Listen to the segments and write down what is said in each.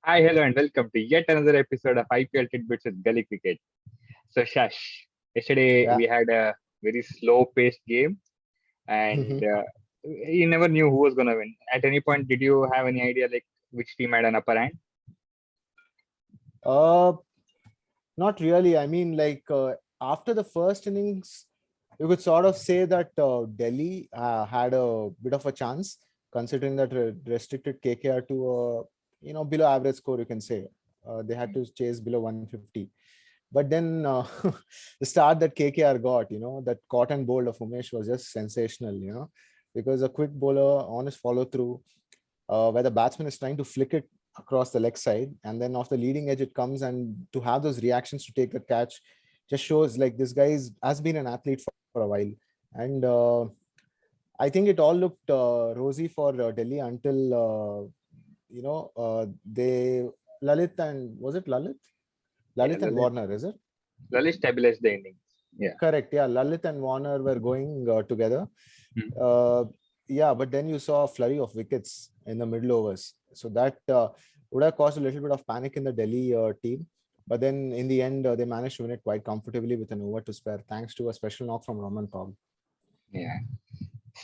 Hi, hello, and welcome to yet another episode of IPL Titbits with Gully Cricket. So, Shash, yesterday Yeah. we had a very slow-paced game, and you never knew who was going to win. At any point, did you have any idea like which team had an upper hand? Uh, Not really. I mean, after the first innings, you could sort of say that Delhi had a bit of a chance, considering that restricted KKR to below average score. You can say they had to chase below 150. But then the start that KKR got, that cotton bolt of Umesh was just sensational. Because a quick bowler, honest follow through, where the batsman is trying to flick it across the leg side, and then off the leading edge it comes, and to have those reactions to take the catch just shows like this guy has been an athlete for a while. And I think it all looked rosy for Delhi until they Lalit and was it Yeah, Lalit and Warner, is it? Lalit stabilized the innings. Yeah. Correct. Yeah, Lalit and Warner were going together. Hmm. Uh, yeah, but then you saw a flurry of wickets in the middle overs. So that would have caused a little bit of panic in the Delhi team. But then in the end, they managed to win it quite comfortably with an over to spare, thanks to a special knock from Roman Paul. Yeah.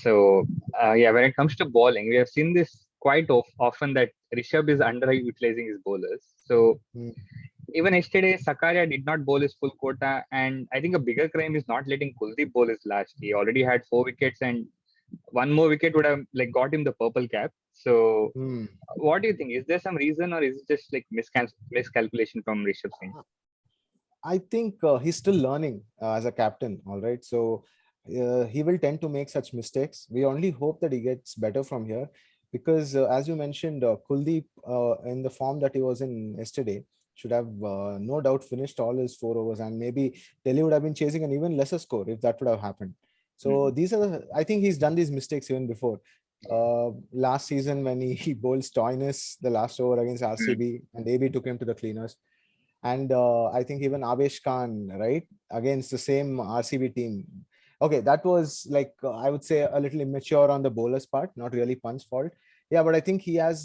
So, yeah, when it comes to bowling, we have seen this quite often that Rishabh is underutilizing his bowlers. So, Hmm. even yesterday, Sakaria did not bowl his full quota, and I think a bigger crime is not letting Kuldeep bowl his last. He already had 4 wickets, and one more wicket would have like got him the purple cap. So, Hmm. what do you think? Is there some reason, or is it just like miscalculation from Rishabh Singh? I think he's still learning as a captain. All right. So he will tend to make such mistakes. We only hope that he gets better from here because, as you mentioned, Kuldeep, in the form that he was in yesterday, should have no doubt finished all his 4 overs, and maybe Delhi would have been chasing an even lesser score if that would have happened. So Hmm. these are, I think he's done these mistakes even before. Yeah. Last season when he bowled Stoinis the last over against Hmm. RCB, and AB took him to the cleaners, and I think even Avesh Khan, right, against the same RCB team. Okay, that was like I would say a little immature on the bowler's part, not really Pant's fault. Yeah, but I think he has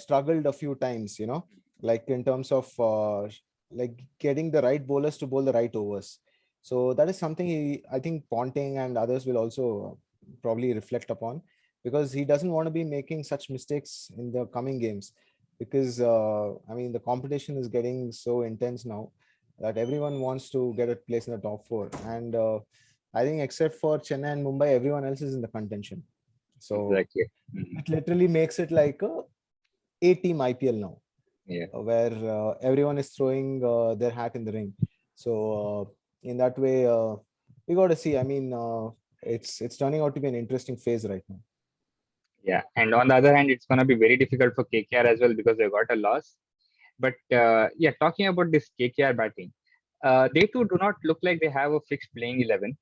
struggled a few times, like in terms of like getting the right bowlers to bowl the right overs. So that is something I think Ponting and others will also probably reflect upon, because he doesn't want to be making such mistakes in the coming games, because I mean the competition is getting so intense now that everyone wants to get a place in the top four, and I think except for Chennai and Mumbai, everyone else is in the contention. So Exactly. Hmm. it literally makes it like a eight-team IPL now, Yeah. where everyone is throwing their hat in the ring. So in that way, we got to see. I mean, it's turning out to be an interesting phase right now. Yeah. And on the other hand, it's gonna be very difficult for KKR as well because they got a loss. But yeah, talking about this KKR batting, they too do not look like they have a fixed playing 11.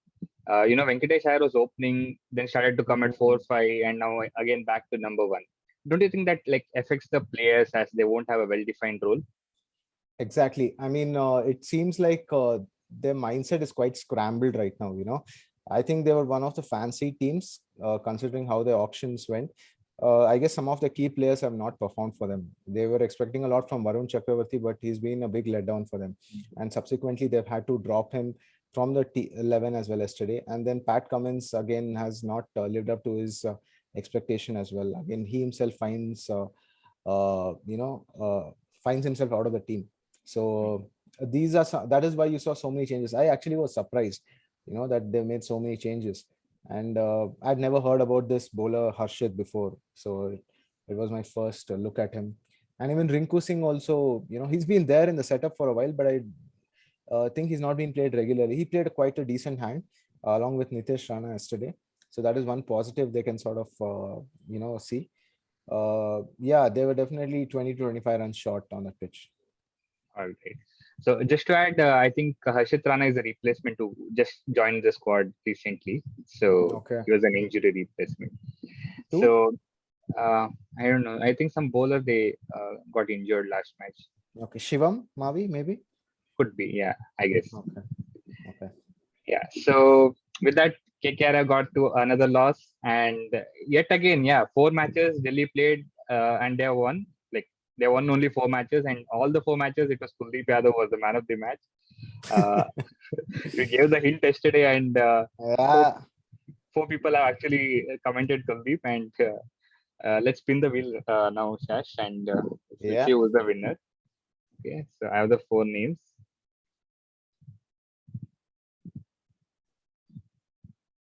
Venkatesh Iyer was opening, then started to come at 4-5, and now again back to number one. Don't you think that like affects the players as they won't have a well-defined role? Exactly. I mean, it seems like their mindset is quite scrambled right now. I think they were one of the fancy teams, considering how the auctions went. I guess some of the key players have not performed for them. They were expecting a lot from Varun Chakravarti, but he's been a big letdown for them. And subsequently, they've had to drop him from the 11 as well yesterday. And then Pat Cummins again has not lived up to his expectation as well. Again, he himself uh, you know, finds himself out of the team. So that is why you saw so many changes. I actually was surprised, that they made so many changes, and I'd never heard about this bowler Harshit before, so it was my first look at him. And even Rinku Singh also, he's been there in the setup for a while, but I think he's not been played regularly. He played quite a decent hand along with Nitesh Rana yesterday, so that is one positive they can sort of see. Yeah, they were definitely 20 to 25 runs short on that pitch. All right. So just to add, I think Harshit Rana is a replacement who just joined the squad recently. So Okay. he was an injury replacement. Two. So I don't know. I think some bowler they got injured last match. Okay. Shivam Mavi, maybe. Could be. Yeah, I guess. Okay. Okay. Yeah. So with that, KKR got to another loss, and yet again, yeah, 4 matches Delhi played and they have won. Like They won only 4 matches, and all the 4 matches, it was Kuldeep Yadav was the man of the match. Uh, we gave the hint yesterday, and four, Yeah. four people have actually commented Kuldeep. And let's spin the wheel now, Shash, and we'll see Yeah. who's the winner. Okay, so I have the 4 names.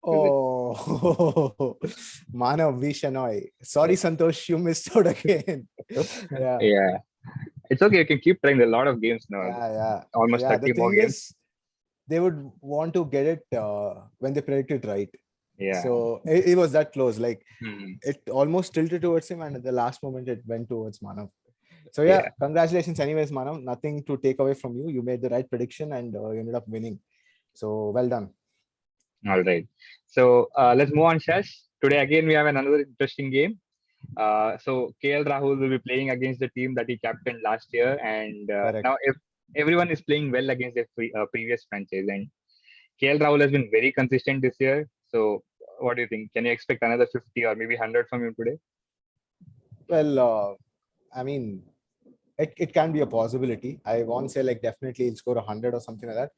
Is it? Oh, Manav Vishanoi. Sorry, Santosh, you missed out again. Yeah. Yeah, it's okay. You can keep trying. There are a lot of games now. Yeah. Yeah. Almost Yeah. The 30 more thing games. is, they would want to get it when they predicted right. Yeah. So it was that close. Like Hmm. it almost tilted towards him, and at the last moment, it went towards Manav. So yeah, Yeah. congratulations, anyways, Manav. Nothing to take away from you. You made the right prediction, and you ended up winning. So well done. All right. So let's move on, Shash. Today again we have another interesting game. So KL Rahul will be playing against the team that he captained last year, and Correct. now if everyone is playing well against their previous franchise, and KL Rahul has been very consistent this year. So what do you think? Can you expect another 50 or maybe 100 from him today? Well, I mean, it can be a possibility. I won't say like definitely he'll score 100 or something like that,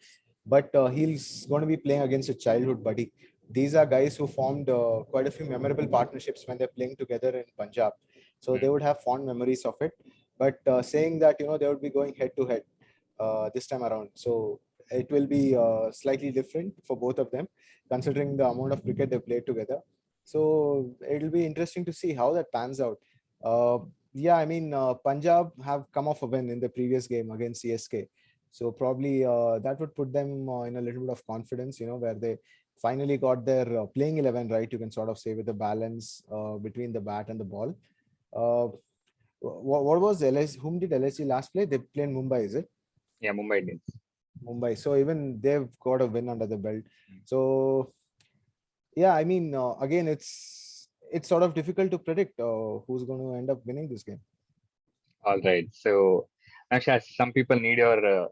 but he's going to be playing against a childhood buddy. These are guys who formed quite a few memorable partnerships when they're playing together in Punjab. So they Hmm. would have fond memories of it. But saying that, they would be going head to head this time around. So it will be slightly different for both of them, considering the amount of cricket they played together. So it'll be interesting to see how that pans out. Uh, yeah, I mean, Punjab have come off a win in the previous game against CSK. So probably that would put them in a little bit of confidence, where they finally got their playing 11 right, you can sort of say, with the balance between the bat and the ball. Uh, what was LS? Whom did LSG last play? They played Mumbai, is it? Yeah, Mumbai Indians. Mumbai. So even they've got a win under the belt. So yeah, I mean, again, it's sort of difficult to predict who's going to end up winning this game. All right. So now, Shash, some people need your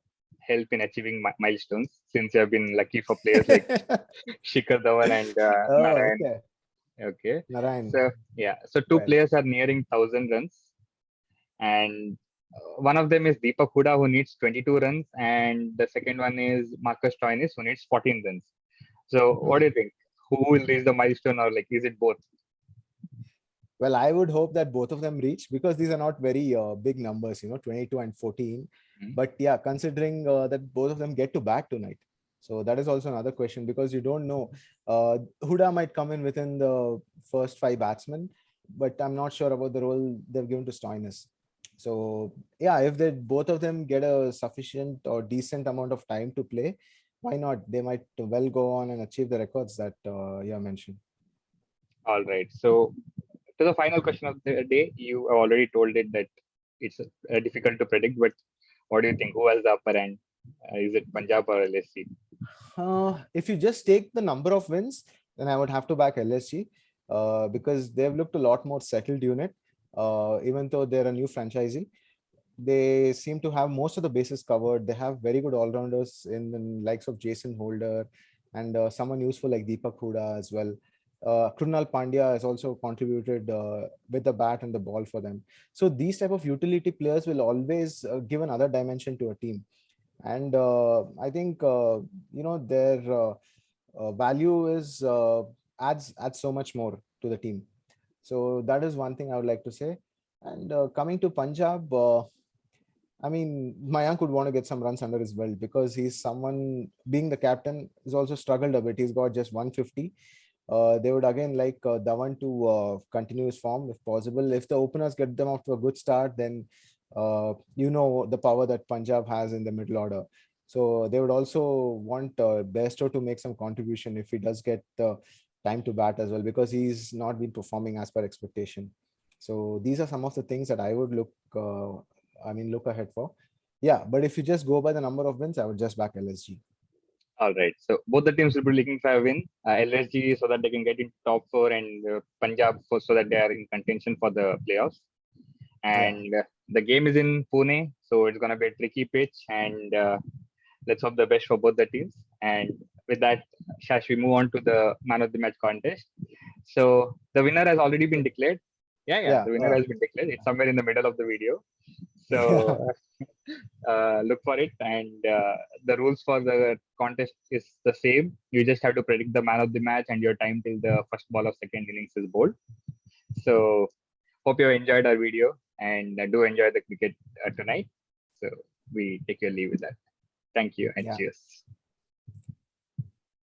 help in achieving milestones since you have been lucky for players like Shikhar Dhawan and Oh, Narayan. okay. Okay. Narayan. So yeah, so two Well, players are nearing 1,000 runs, and one of them is Deepak Huda who needs 22 runs, and the second one is Marcus Stoinis who needs 14 runs. So what do you think? Who will reach the milestone, or like is it both? well, I would hope that both of them reach, because these are not very big numbers, 22 and 14. Hmm. But yeah, considering that both of them get to bat tonight. So that is also another question, because you don't know. Huda might come in within the first 5 batsmen, but I'm not sure about the role they've given to Stoinis. So yeah, if they both of them get a sufficient or decent amount of time to play, why not? They might well go on and achieve the records that you mentioned. All right. So to the final question of the day, you have already told it that it's difficult to predict, but what do you think? Who has the upper hand? Is it Punjab or LSC? If you just take the number of wins, then I would have to back LSG because they've looked a lot more settled unit. Even though they're a new franchisee, they seem to have most of the bases covered. They have very good all-rounders in the likes of Jason Holder and someone useful like Deepak Huda as well. Krunal Pandya has also contributed with the bat and the ball for them. So these type of utility players will always give another dimension to a team. And I think their value is adds so much more to the team. So that is one thing I would like to say. And coming to Punjab, I mean, Mayank would want to get some runs under his belt, because he's someone, being the captain, has also struggled a bit. He's got just 150. They would again like Dhawan to continue his form if possible. If the openers get them off to a good start, then the power that Punjab has in the middle order. So they would also want Bairstow to make some contribution if he does get the time to bat as well, because he's not been performing as per expectation. So these are some of the things that I would look ahead for. Yeah, but if you just go by the number of wins, I would just back LSG. All right. So both the teams will be looking for a win. LSG so that they can get into top four, and Punjab so that they are in contention for the playoffs. Yeah. And the game is in Pune, so it's going to be a tricky pitch. And let's hope the best for both the teams. And with that, Shash, we move on to the man of the match contest. So the winner has already been declared. Yeah. The winner has been declared. It's somewhere in the middle of the video. Yeah. So look for it. And the rules for the contest is the same. You just have to predict the man of the match and your time till the first ball of second innings is bowled. So hope you enjoyed our video and do enjoy the cricket tonight. So we take your leave with that. Thank you and Yeah. cheers.